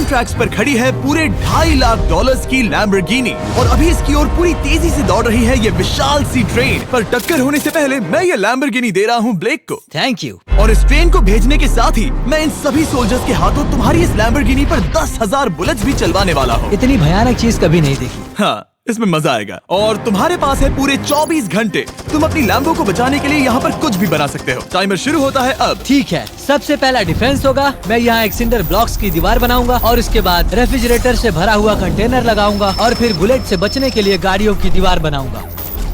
Tracks पर खड़ी है पूरे $2.5 लाख की लैम्बोर्गिनी और अभी इसकी ओर पूरी तेजी से दौड़ रही है ये विशाल सी ट्रेन। पर टक्कर होने से पहले मैं ये लैम्बोर्गिनी दे रहा हूँ ब्लेक को। Thank you. और इस ट्रेन को भेजने के साथ ही मैं इन सभी सोल्जर्स के हाथों तुम्हारी इस लैम्बोर्गिनी पर 10,000 बुलेट्स भी चलवाने वाला हूँ। इतनी भयानक चीज कभी नहीं देखी। हाँ, इसमें मजा आएगा। और तुम्हारे पास है पूरे 24 घंटे। तुम अपनी लैम्बो को बचाने के लिए यहाँ पर कुछ भी बना सकते हो। टाइमर शुरू होता है अब। ठीक है, सबसे पहला डिफेंस होगा। मैं यहाँ एक सिंडर ब्लॉक्स की दीवार बनाऊंगा और इसके बाद रेफ्रिजरेटर से भरा हुआ कंटेनर लगाऊंगा और फिर बुलेट से बचने के लिए गाड़ियों की दीवार बनाऊंगा।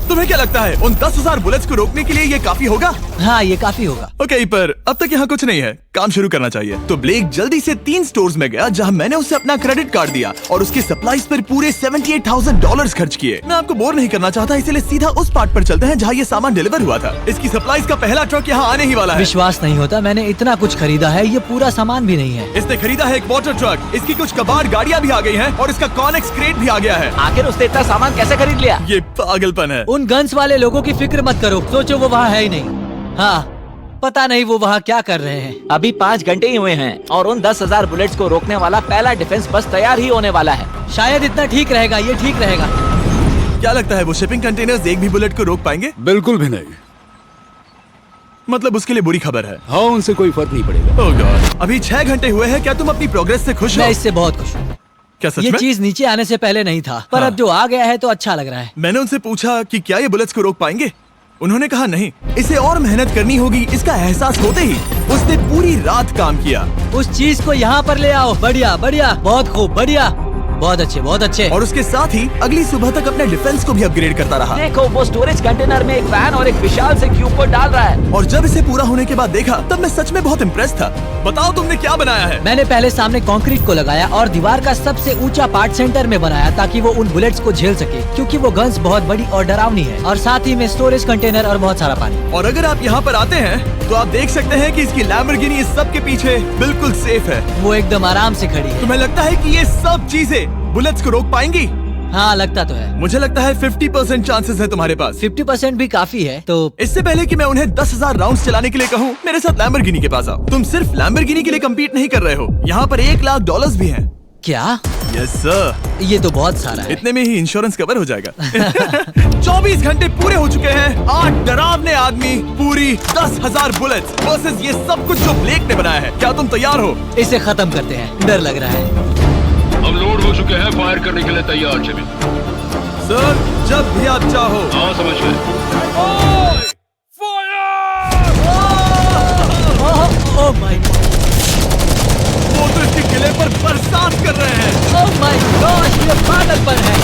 तुम्हें क्या लगता है उन 10,000 बुलेट्स को रोकने के लिए ये काफी होगा? हाँ, ये काफी होगा। ओके, पर अब तक यहाँ कुछ नहीं है, काम शुरू करना चाहिए। तो ब्लेक जल्दी से 3 स्टोर्स में गया जहाँ मैंने उसे अपना क्रेडिट कार्ड दिया और उसके सप्लाईज पर पूरे $78,000 खर्च किए। मैं आपको बोर नहीं करना चाहता, इसलिए सीधा उस पार्ट पर चलते हैं जहाँ ये सामान डिलीवर हुआ था। इसकी सप्लाईज का पहला ट्रक यहाँ आने ही वाला है। विश्वास नहीं होता, मैंने इतना कुछ खरीदा है, ये पूरा सामान भी नहीं है। इसने खरीदा है एक वाटर ट्रक, इसकी कुछ कबाड़ गाड़ियाँ भी आ गई हैं और इसका कॉनेक्स क्रेट भी आ गया है। आखिर उसने इतना सामान कैसे खरीद लिया? ये पागलपन है। उन गन्स वाले लोगों की फिक्र मत करो, सोचो वो वहाँ है ही नहीं। हाँ, पता नहीं वो वहाँ क्या कर रहे हैं। अभी 5 घंटे ही हुए हैं और उन 10,000 बुलेट्स को रोकने वाला पहला डिफेंस बस तैयार ही होने वाला है। शायद इतना ठीक रहेगा, ये ठीक रहेगा। क्या लगता है वो शिपिंग कंटेनर्स एक भी बुलेट को रोक पाएंगे? बिल्कुल भी नहीं। मतलब उसके लिए बुरी खबर है। हाँ, उनसे कोई फर्क नहीं पड़ेगा। ओह गॉड, अभी 6 घंटे हुए हैं। क्या तुम अपनी प्रोग्रेस से खुश हो? मैं इससे बहुत खुश हूँ। क्या सच ये में? चीज नीचे आने से पहले नहीं था, पर हाँ। अब जो आ गया है तो अच्छा लग रहा है। मैंने उनसे पूछा कि क्या ये बुलेट्स को रोक पाएंगे। उन्होंने कहा नहीं, इसे और मेहनत करनी होगी। इसका एहसास होते ही उसने पूरी रात काम किया। उस चीज को यहाँ पर ले आओ। बढ़िया बढ़िया, बहुत खूब, बढ़िया, बहुत अच्छे, बहुत अच्छे। और उसके साथ ही अगली सुबह तक अपने डिफेंस को भी अपग्रेड करता रहा। देखो, वो स्टोरेज कंटेनर में एक वैन और एक विशाल से क्यूब को डाल रहा है। और जब इसे पूरा होने के बाद देखा तब मैं सच में बहुत इम्प्रेस था। बताओ तुमने क्या बनाया है? मैंने पहले सामने कंक्रीट को लगाया और दीवार का सबसे ऊंचा पार्ट सेंटर में बनाया ताकि वो उन बुलेट्स को झेल सके, क्योंकि वो गन्स बहुत बड़ी और डरावनी है। और साथ ही में स्टोरेज कंटेनर और बहुत सारा पानी। और अगर आप यहाँ पर आते हैं तो आप देख सकते हैं कि इसकी लैम्बोर्गिनी इस सब के पीछे बिल्कुल सेफ है। वो एकदम आराम से खड़ी है। तुम्हें लगता है कि ये सब चीजें बुलेट्स को रोक पाएंगी? हाँ, लगता तो है। मुझे लगता है 50% चांसेस है तुम्हारे पास। 50% भी काफी है। तो इससे पहले कि मैं उन्हें 10,000 राउंड्स चलाने के लिए कहूँ, मेरे साथ लैम्बोर्गिनी के पास आओ। तुम सिर्फ लैम्बोर्गिनी के लिए कम्पीट नहीं कर रहे हो, यहाँ पर $1 लाख भी हैं। क्या? Yes sir. ये तो बहुत सारा है। इतने में ही इंश्योरेंस कवर हो जाएगा। 24 घंटे पूरे हो चुके हैं। 8 डरावने आदमी, पूरी 10,000 बुलेट्स वर्सेस ये सब कुछ जो ब्लेक ने बनाया है। क्या तुम तैयार हो? इसे खत्म करते हैं, डर लग रहा है। हम लोड हो चुके हैं, फायर करने के लिए तैयार। चलिए सर, जब भी आप चाहो। हाँ, समझ गए। ओह माय गॉड, वो तो इसके किले पर बरसात कर रहे हैं। ओह माय गॉड, ये पागलपन है।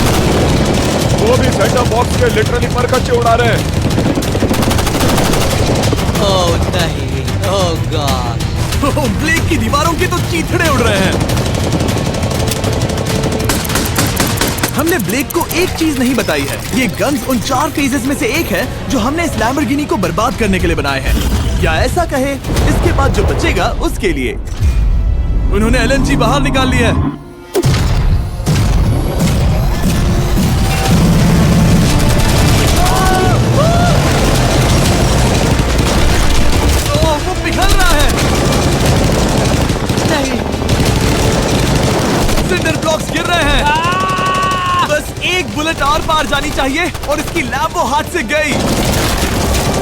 वो भी सेटअप बॉक्स के लिटरली पर कच्चे उड़ा रहे हैं। ओह नहीं, ओह गॉड। ब्लेक की दीवारों के तो चीथड़े उड़ रहे हैं। हमने ब्लेक को एक चीज नहीं बताई है, ये गन्स उन 4 फेजेस में से एक है जो हमने इस लैम्बोर्गिनी को बर्बाद करने के लिए बनाए हैं। या ऐसा कहे, इसके बाद जो बचेगा उसके लिए। उन्होंने LNG बाहर निकाल लिया है। वो पिघल रहा है। नहीं, सिंडर ब्लॉक्स गिर रहे हैं। बस एक बुलेट और पार जानी चाहिए और इसकी लैम्बो हाथ से गई।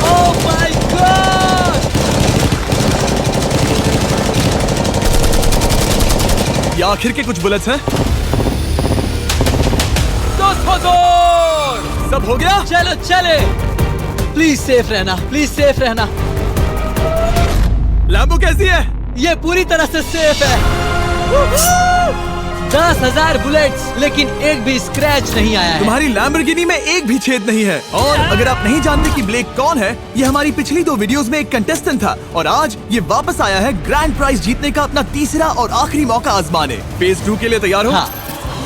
Oh my God. ये आखिर के कुछ बुलेट्स हैं। सब हो गया? चलो चले। प्लीज सेफ रहना, प्लीज सेफ रहना। लैम्बो कैसी है? ये पूरी तरह से सेफ है। 10,000 बुलेट्स, लेकिन एक भी स्क्रैच नहीं आया है। तुम्हारी लैम्बोर्गिनी में एक भी छेद नहीं है। और अगर आप नहीं जानते कि ब्लेक कौन है, ये हमारी पिछली 2 वीडियोस में एक कंटेस्टेंट था और आज ये वापस आया है ग्रैंड प्राइज जीतने का अपना तीसरा और आखिरी मौका आजमाने। फेज 2 के लिए तैयार हो? हाँ।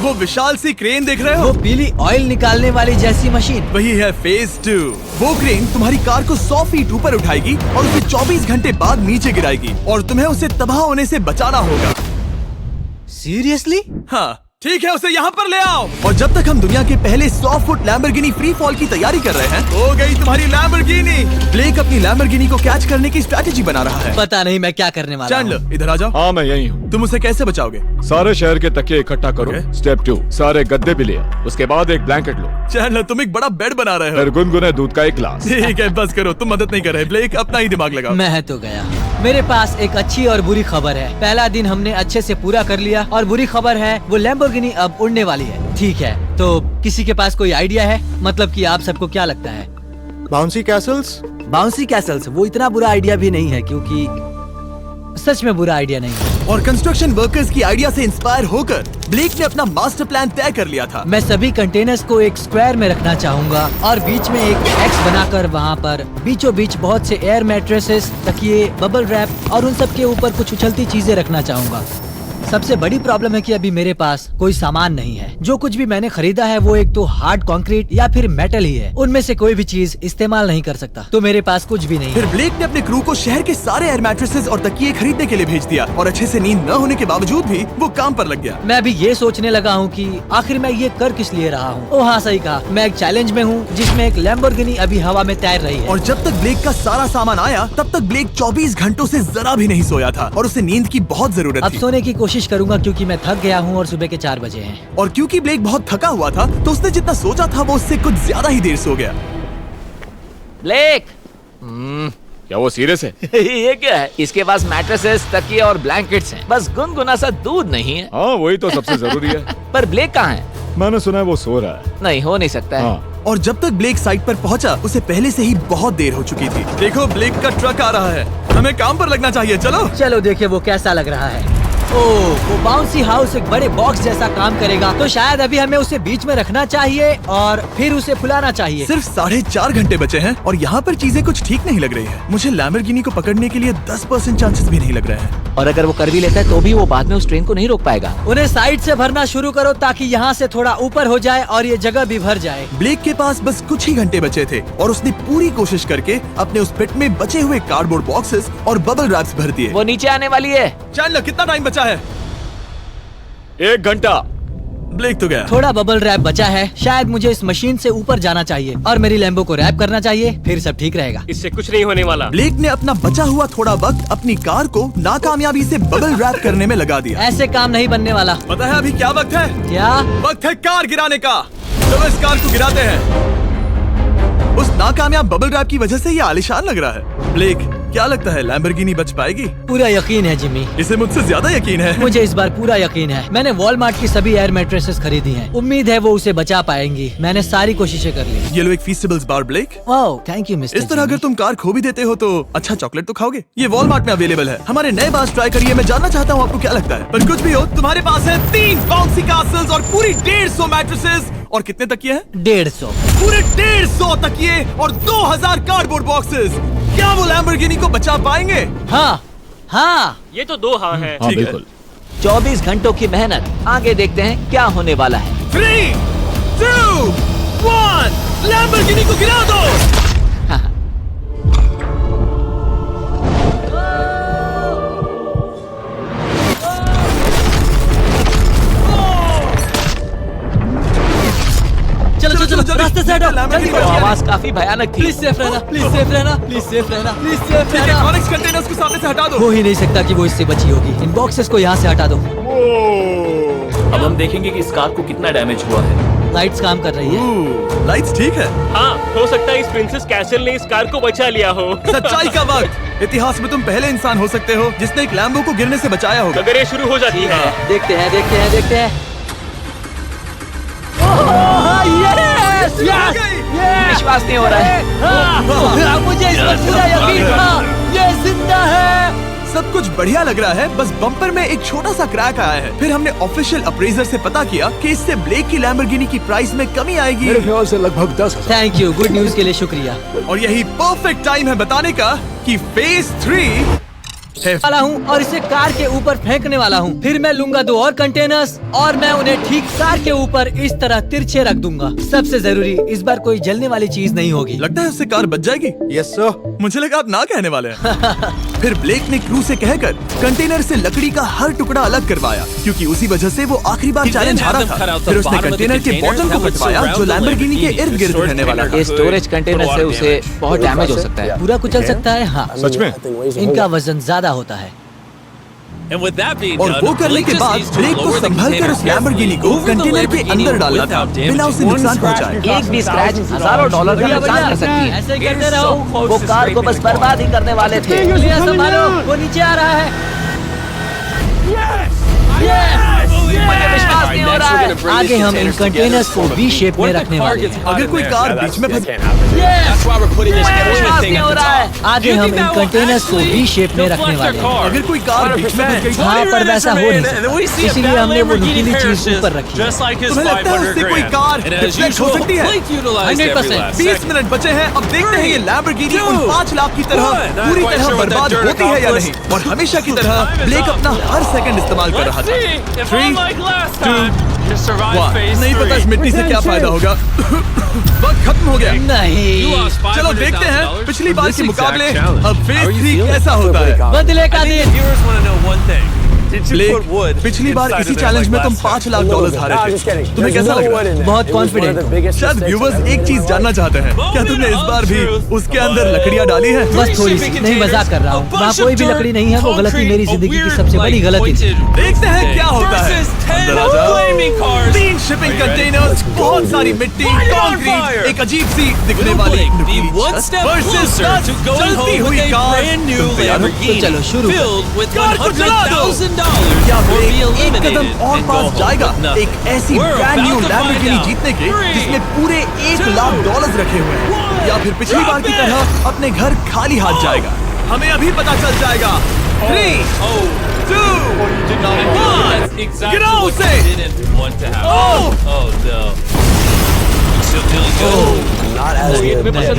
वो विशाल सी क्रेन देख रहे हो? वो पीली ऑयल निकालने वाली जैसी मशीन। वही है फेज 2। वो क्रेन तुम्हारी कार को 100 फीट ऊपर उठाएगी और उसे 24 घंटे बाद नीचे गिराएगी और तुम्हें उसे तबाह होने से बचाना होगा। सीरियसली? हाँ, ठीक है, उसे यहाँ पर ले आओ। और जब तक हम दुनिया के पहले 100 फुट लैम्बोर्गिनी फ्री फॉल की तैयारी कर रहे हैं, हो गई तुम्हारी लैम्बोर्गिनी। ब्लेक अपनी लैम्बोर्गिनी को कैच करने की स्ट्रैटेजी बना रहा है। पता नहीं मैं क्या करने वाला हूँ। चैंडलर, इधर आ जाओ। हाँ, मैं यही हूँ। तुम उसे कैसे बचाओगे? सारे शहर के तकिए इकट्ठा करो। Okay. स्टेप 2, सारे गद्दे भी ले आओ। उसके बाद एक ब्लैंकेट लो। चैंडलर, तुम एक बड़ा बेड बना रहे हो। फिर गुनगुने दूध का एक गिलास। ठीक है, बस करो, तुम मदद नहीं कर रहे। ब्लेक, अपना ही दिमाग लगाओ। मैं तो गया। मेरे पास एक अच्छी और बुरी खबर है। पहला दिन हमने अच्छे से पूरा कर लिया और बुरी खबर है वो लैम्बोर्गिनी अब उड़ने वाली है। ठीक है, तो किसी के पास कोई आइडिया है? मतलब कि आप सबको क्या लगता है? Bouncy Castle's? बाउंसी कैसल्स वो इतना बुरा आइडिया भी नहीं है, क्योंकि सच में बुरा आइडिया नहीं है। और कंस्ट्रक्शन वर्कर्स की आइडिया से इंस्पायर होकर ब्लेक ने अपना मास्टर प्लान तय कर लिया था। मैं सभी कंटेनर्स को एक स्क्वायर में रखना चाहूंगा और बीच में एक एक्स बनाकर वहाँ पर बीचों बीच बहुत से एयर मैट्रेसेस, तकिए, बबल रैप और उन सब के ऊपर कुछ उछलती चीजें रखना चाहूंगा। सबसे बड़ी प्रॉब्लम है कि अभी मेरे पास कोई सामान नहीं है। जो कुछ भी मैंने खरीदा है वो एक तो हार्ड कंक्रीट या फिर मेटल ही है। उनमें से कोई भी चीज इस्तेमाल नहीं कर सकता, तो मेरे पास कुछ भी नहीं फिर है। ब्लेक ने अपने क्रू को शहर के सारे एयर मैट्रेसेस और तकिए खरीदने के लिए भेज दिया और अच्छे से नींद न होने के बावजूद भी वो काम पर लग गया। मैं अभी ये सोचने लगा हूँ कि आखिर मैं ये कर किस लिए रहा हूँ। ओह हाँ, सही कहा, मैं एक चैलेंज में हूँ जिसमें एक लैम्बोर्गिनी अभी हवा में तैर रही है। और जब तक ब्लेक का सारा सामान आया तब तक ब्लेक 24 घंटों से जरा भी नहीं सोया था और उसे नींद की बहुत जरूरत अब थी। सोने की कोशिश करूंगा क्योंकि मैं थक गया हूँ और सुबह के 4 बजे हैं। और क्योंकि ब्लेक बहुत थका हुआ था तो उसने जितना सोचा था वो उससे कुछ ज्यादा ही देर सो गया। ब्लेक क्या वो सीरियस है? ये क्या है? इसके पास मैट्रेसेस, तकिए और ब्लैंकेट्स हैं। बस गुनगुना सा दूध नहीं है। हाँ, वही तो सबसे जरूरी है। पर ब्लेक कहाँ है? मैंने सुना है वो सो रहा है। नहीं, हो नहीं सकता है। हाँ, और जब तक ब्लेक साइट पर पहुंचा उसे पहले से ही बहुत देर हो चुकी थी। देखो, ब्लेक का ट्रक आ रहा है, हमें काम पर लगना चाहिए। चलो चलो देखे वो कैसा लग रहा है। ओह, वो बाउंसी हाउस एक बड़े बॉक्स जैसा काम करेगा, तो शायद अभी हमें उसे बीच में रखना चाहिए और फिर उसे फुलाना चाहिए। सिर्फ 4.5 घंटे बचे हैं और यहाँ पर चीजें कुछ ठीक नहीं लग रही है। मुझे लैम्बोर्गिनी को पकड़ने के लिए 10% चांसेस भी नहीं लग रहे हैं। और अगर वो कर भी लेता है तो भी वो बाद में उस ट्रेन को नहीं रोक पाएगा। उन्हें साइड से भरना शुरू करो ताकि यहाँ से थोड़ा ऊपर हो जाए और ये जगह भी भर जाए। ब्लेक के पास बस कुछ ही घंटे बचे थे और उसने पूरी कोशिश करके अपने उस पिट में बचे हुए कार्डबोर्ड बॉक्सेस और बबल रैप्स भर दिए। वो नीचे आने वाली है। चैंडलर, कितना टाइम बचा है? 1 घंटा। ब्लेक तो गया। थोड़ा बबल रैप बचा है। शायद मुझे इस मशीन से ऊपर जाना चाहिए और मेरी लैम्बो को रैप करना चाहिए, फिर सब ठीक रहेगा। इससे कुछ नहीं होने वाला। ब्लेक ने अपना बचा हुआ थोड़ा वक्त अपनी कार को नाकामयाबी से बबल रैप करने में लगा दिया। ऐसे काम नहीं बनने वाला। पता है अभी क्या वक्त है? क्या? वक्त है कार गिराने का। चलो इस कार को गिराते हैं। उस नाकामयाब बबल रैप की वजह से ये आलिशान लग रहा है। ब्लेक, क्या लगता है लैम्बोर्गिनी बच पाएगी? पूरा यकीन है जिमी, इसे मुझसे ज्यादा यकीन है। मुझे इस बार पूरा यकीन है। मैंने वॉलमार्ट की सभी एयर मैट्रेसेस खरीदी हैं। उम्मीद है वो उसे बचा पाएंगी। मैंने सारी कोशिशें कर ली। ये लो एक फीस्टेबल्स बार ब्लेक। Oh, thank you mister. इस तरह अगर तुम कार खो भी देते हो तो अच्छा चॉकलेट तो खाओगे। ये वॉलमार्ट में अवेलेबल है। हमारे नए बार ट्राई करिए। मैं जानना चाहता हूँ आपको क्या लगता है। पर कुछ भी हो, तुम्हारे पास है 3 बाउंसी कासल्स और पूरी 150 मैट्रेसेस और कितने तकिए हैं? 150। पूरे 150 तकिए और 2000 कार्डबोर्ड बॉक्सेस। क्या वो लैम्बोर्गिनी को बचा पाएंगे? हाँ हाँ, ये तो 2 हाँ है। हाँ, ठीक है। बिल्कुल। 24 घंटों की मेहनत। आगे देखते हैं क्या होने वाला है। 3, 2, 1, लैम्बोर्गिनी को गिरा दो। चलो चलो चलो, रास्ते से हटो। जल्दी वो करो। आवाज काफी भयानक थी। प्लीज सेफ रहना, प्लीज सेफ रहना, प्लीज सेफ रहना, प्लीज सेफ ठीक है, रहना। कॉनिक्स कंटेनर्स को सामने से हटा दो। हो ही नहीं सकता कि वो इससे बची होगी। इन बॉक्सेस को यहाँ से हटा दो। अब हम देखेंगे कि इस कार को कितना डैमेज हुआ है। लाइट्स काम कर रही है। लाइट्स ठीक है। हाँ, हो सकता है इस प्रिंसेस कैसल ने इस कार को बचा लिया हो। सच्चाई का वक्त। इतिहास में तुम पहले इंसान हो सकते हो जिसने एक लैम्बो को गिरने से बचाया होगा। अगर ये शुरू हो जाती है। देखते हैं देखते हैं देखते हैं। यस यस विश्वास नहीं हो रहा है। मुझे इस पर पूरा यकीन था। ये जिंदा है। सब कुछ बढ़िया लग रहा है, बस बम्पर में एक छोटा सा क्रैक आया है। फिर हमने ऑफिशियल अप्रेजर से पता किया कि इससे ब्लेक की लैम्बोर्गिनी की प्राइस में कमी आएगी। मेरे ख्याल से लगभग 10,000। थैंक यू, गुड न्यूज के लिए शुक्रिया। और यही परफेक्ट टाइम है बताने का कि फेज 3 है। वाला हूँ और इसे कार के ऊपर फेंकने वाला हूँ। फिर मैं लूंगा 2 और कंटेनर्स और मैं उन्हें ठीक कार के ऊपर इस तरह तिरछे रख दूंगा। सबसे जरूरी, इस बार कोई जलने वाली चीज नहीं होगी। लगता है उससे कार बच जाएगी। Yes sir. मुझे लगा आप ना कहने वाले हैं। फिर ब्लेक ने क्रू से कहकर कंटेनर से लकड़ी का हर टुकड़ा अलग करवाया, क्योंकि उसी वजह से वो आखिरी बार चैलेंज हारा था। फिर उसने कंटेनर के बॉटम को कटवाया जो लैम्बोर्गिनी के इर्द गिर्द रहने वाला था। ये स्टोरेज कंटेनर से उसे बहुत डैमेज हो सकता है। पूरा कुचल सकता है। हाँ, सच में? इनका वजन ज्यादा होता है। और वो करने के बाद ब्लेक को संभल कर उस लैम्बोर्गिनी को कंटेनर के अंदर डालना था बिना उसे नुकसान पहुंचाए। एक भी स्क्रैच हजारों डॉलर का नुकसान कर सकती है। ऐसे ही करते रहो। वो कार को बस बर्बाद ही करने वाले थे। भैया संभालो, वो नीचे आ रहा है। मुझे विश्वास नहीं हो रहा है। आगे हम इन कंटेनर्स को वी शेप में रखने वाले हैं। अगर कोई कार बीच में फंस विश्वास नहीं हो रहा है। आगे हम इन कंटेनर्स को वी शेप में रखने वाले हैं। अगर कोई कार बीच में फंस गई तो हाँ, पर वैसा हो नहीं सकता, इसलिए हमने वो नुकीली चीज ऊपर रखी है। तुम्हें लगता है उससे कोई कार डिफ्लेक्ट हो सकती है? 100%। 20 मिनट बचे हैं। अब देखते हैं ये लैम्बोर्गिनी उन 5 लाख की तरह पूरी तरह बर्बाद होती है या नहीं। और हमेशा की तरह ब्लेक अपना हर सेकंड इस्तेमाल कर रहा था। 3, 2, 1। नहीं पता इस मिट्टी से क्या फायदा होगा। वक्त खत्म हो गया। नहीं, चलो देखते हैं पिछली बार के मुकाबले अब फेज 3 कैसा होता है। बदले का दिन। ब्लेक, पिछली बार इसी चैलेंज में तुम $5 लाख हारे थे। तुम्हें कैसा लग रहा है? बहुत कॉन्फिडेंट। शायद व्यूवर्स एक चीज जानना चाहते हैं, क्या तुमने इस बार भी उसके अंदर लकड़ियां डाली हैं? बस थोड़ी सी, नहीं मजाक कर रहा हूँ। वहाँ कोई भी लकड़ी नहीं है। वो गलती मेरी जिंदगी की सबसे बड़ी गलती थी। देखते हैं क्या होता है। अंदर आ जाओ। 3 शिपिंग कंटेनर्स, बहुत सारी मिट्टी, कंक्रीट, एक अजीब सी दिखने वाली नुकीली छत वर्सेस 10 जलती हुई कार। तुम तैयार हो? तो चलो शुरू। कार को जला दो। क्या ब्लेक एक कदम और पास जाएगा एक ऐसी ब्रांड न्यू लैम्बोर्गिनी जीतने के जिसमें पूरे $1 लाख रखे हुए हैं, या फिर पिछली बार की तरह अपने घर खाली हाथ जाएगा? हमें अभी पता चल जाएगा। 3, 2, 1। गिराओ उसे।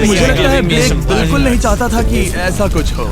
मुझे लगता है ब्लेक बिल्कुल नहीं चाहता था कि ऐसा कुछ हो।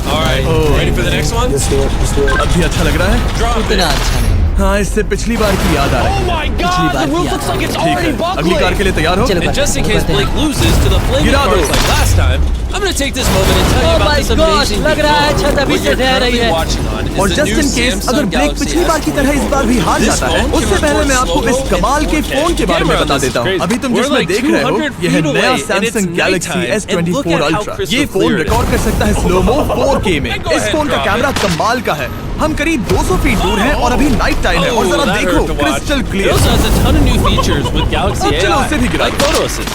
अभी अच्छा लग रहा है? उतना अच्छा नहीं। हाँ, इससे पिछली बार की याद आ रही है। पिछली बार की याद। ठीक है, अगली कार के लिए तैयार हो? चलो Just in case करते हैं। Blake loses to the flaming Get out cars of like last time, I'm going to take this moment and tell you Oh about my this gosh, amazing लग रहा है छत अभी What से you're ढह रही currently है। watching on is और the just new in case अगर Samsung ब्लेक Galaxy पिछली बार की तरह इस बार भी हार जाता है, उससे पहले मैं आपको इस कमाल के फोन के बारे में बता देता हूँ। अभी तुम जिसमें देख रहे हो यह है नया सैमसंग गैलेक्सी S24 अल्ट्रा। ये फोन रिकॉर्ड कर सकता है स्लोमो 4K में। इस फोन का कैमरा कमाल का है। हम करीब 200 फीट दूर हैं और अभी नाइट टाइम है और जरा देखो crystal It clear. also has a ton of new features with Galaxy अब चलो उससे भी AI, गिरा like दो। photo assist.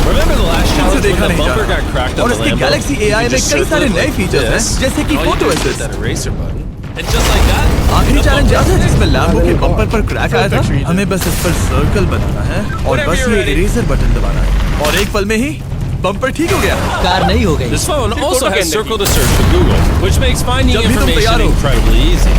Remember the last इसे challenge when देखा the नहीं जा bumper got रहा। cracked और on the इसके Lambo? गैलेक्सी AI You में just कई सारे circled नए with फीचर्स हैं, this. जैसे कि All you photo did was hit assist. that eraser button, and just like that, आखिरी the चैलेंज bumper याद है जिसमें लैम्बो के बम्पर पर क्रैक आया था? हमें बस इस पर सर्कल बनाना है और बस ये इरेजर बटन दबाना है और एक पल में ही बम्पर ठीक हो गया। कार नहीं हो गई। This phone also has circle to search for Google, which makes finding जब भी तुम तैयार information हो। incredibly easy.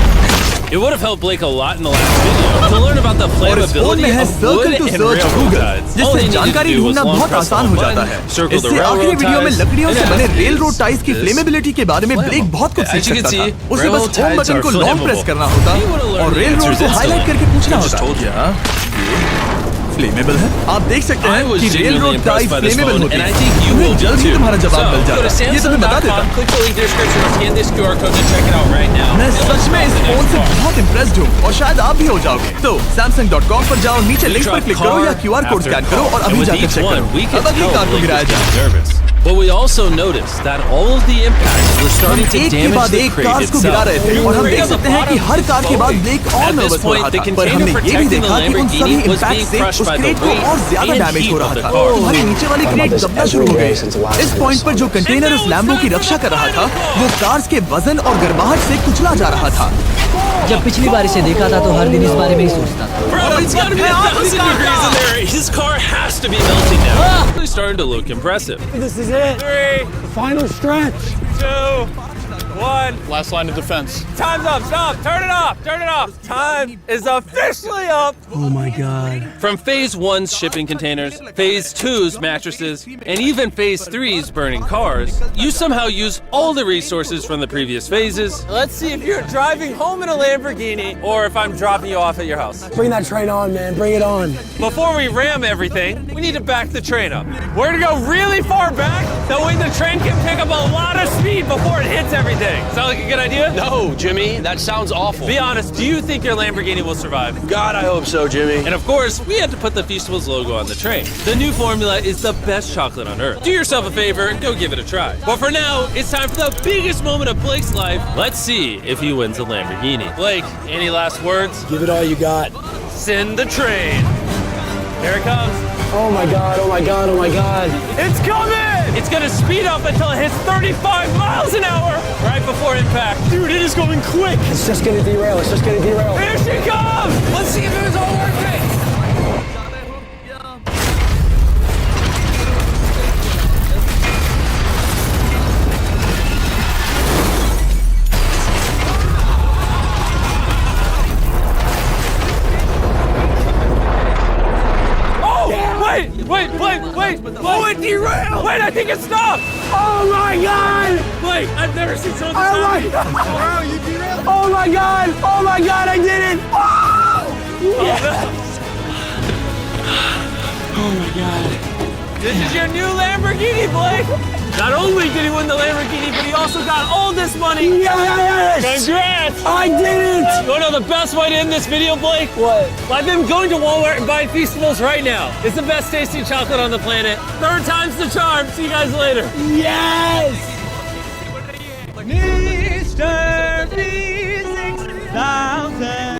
It would have helped Blake a lot in the last video to learn about the और इस फोन में flammability है of circle wood to and search railroad Google, ties. All जिससे they needed to जानकारी do was ढूंढना long बहुत press आसान the हो जाता button, है। circle the इससे आखिरी railroad वीडियो में ties, लकड़ियों से and बने as rail road is, ties की this फ्लेमेबिलिटी के बारे में ब्लेक बहुत कुछ As सीख you can सकता see, था। उसे railroad बस होम ties बटन are को लॉन्ग प्रेस flammable. करना होता He would have learned और the रेल रोड answers को हाईलाइट instantly. करके पूछना He just होता। told you. क्या फ्लेमेबल है? आप देख सकते I हैं was कि rail genuinely road ties impressed by this flammable phone, होती and I है। think you will जल्द ही too. तुम्हारा जवाब So, मिल go to जाता है। ये तुम्हें बता देता। Samsung.com, click the link in the description or scan this QR code to check it out right now. मैं सच में इस फोन से बहुत इम्प्रेस्ड हूँ और शायद आप भी हो जाओगे। तो Samsung.com पर जाओ, नीचे लिंक पर क्लिक करो या QR कोड स्कैन करो और अभी जाकर चेक करो। अब अगली कार को गिराया जाए। But we also noticed that all of the impacts were हम starting to एक के damage बाद the एक crate कार्स को गिरा itself. रहे थे और हम देख सकते हैं कि हर कार के बाद ब्लेक और At this नर्वस हो point, रहा the था। पर container हमने ये भी protecting the देखा कि उन सभी Lamborghini was इम्पैक्ट being से crushed उस by the क्रेट को weight और ज्यादा and डैमेज heat हो रहा of the था। car. हमारी नीचे वाली क्रेट दबना शुरू हो गई। इस पॉइंट पर जो कंटेनर उस लैम्बो की रक्षा कर रहा था वो कार्स के वजन और गर्माहट से कुचला जा रहा था। जब पिछली बार इसे देखा था तो हर दिन इस बारे में ही सोचता था। Bro, it's gotta be 1,000 degrees in there. His car has to be melting now. It's starting to look impressive. 3, final stretch. 2, one. Last line of defense. Time's up. Stop. Turn it off. Turn it off. Time is officially up. Oh my god. From phase 1's shipping containers, phase 2's mattresses, and even phase 3's burning cars, you somehow use all the resources from the previous phases. Let's see if you're driving home in a Lamborghini or if I'm dropping you off at your house. Bring that train on, man. Bring it on. Before we ram everything, we need to back the train up. We're gonna go really far back, that way the train can pick up a lot of speed before it hits everything. Sound like a good idea? No, Jimmy, that sounds awful. Be honest, do you think your Lamborghini will survive? God, I hope so, Jimmy. And of course, we had to put the Feastables logo on the train. The new formula is the best chocolate on earth. Do yourself a favor and go give it a try. But for now, it's time for the biggest moment of Blake's life. Let's see if he wins a Lamborghini. Blake, any last words? Give it all you got. Send the train. Here it comes. Oh my god, oh my god, oh my god. It's coming! It's gonna speed up until it hits 35 miles an hour right before impact. Dude, it is going quick. It's just gonna derail. It's just gonna derail. Here she comes! Let's see if it was all worth it. Wait, oh, it derailed! Wait, I think it stopped! Oh my god! Wait, I've never seen something Oh my happen. god! Wow, you derailed! Oh my god! Oh my god, I did it! Oh! This is your new Lamborghini, Blake! Not only did he win the Lamborghini, but he also got all this money! Yes! Congrats! I did it! You wanna know the best way to end this video, Blake? What? By them going to Walmart and buying Feastables right now. It's the best tasting chocolate on the planet. 3rd time's the charm. See you guys later. Yes! Mr.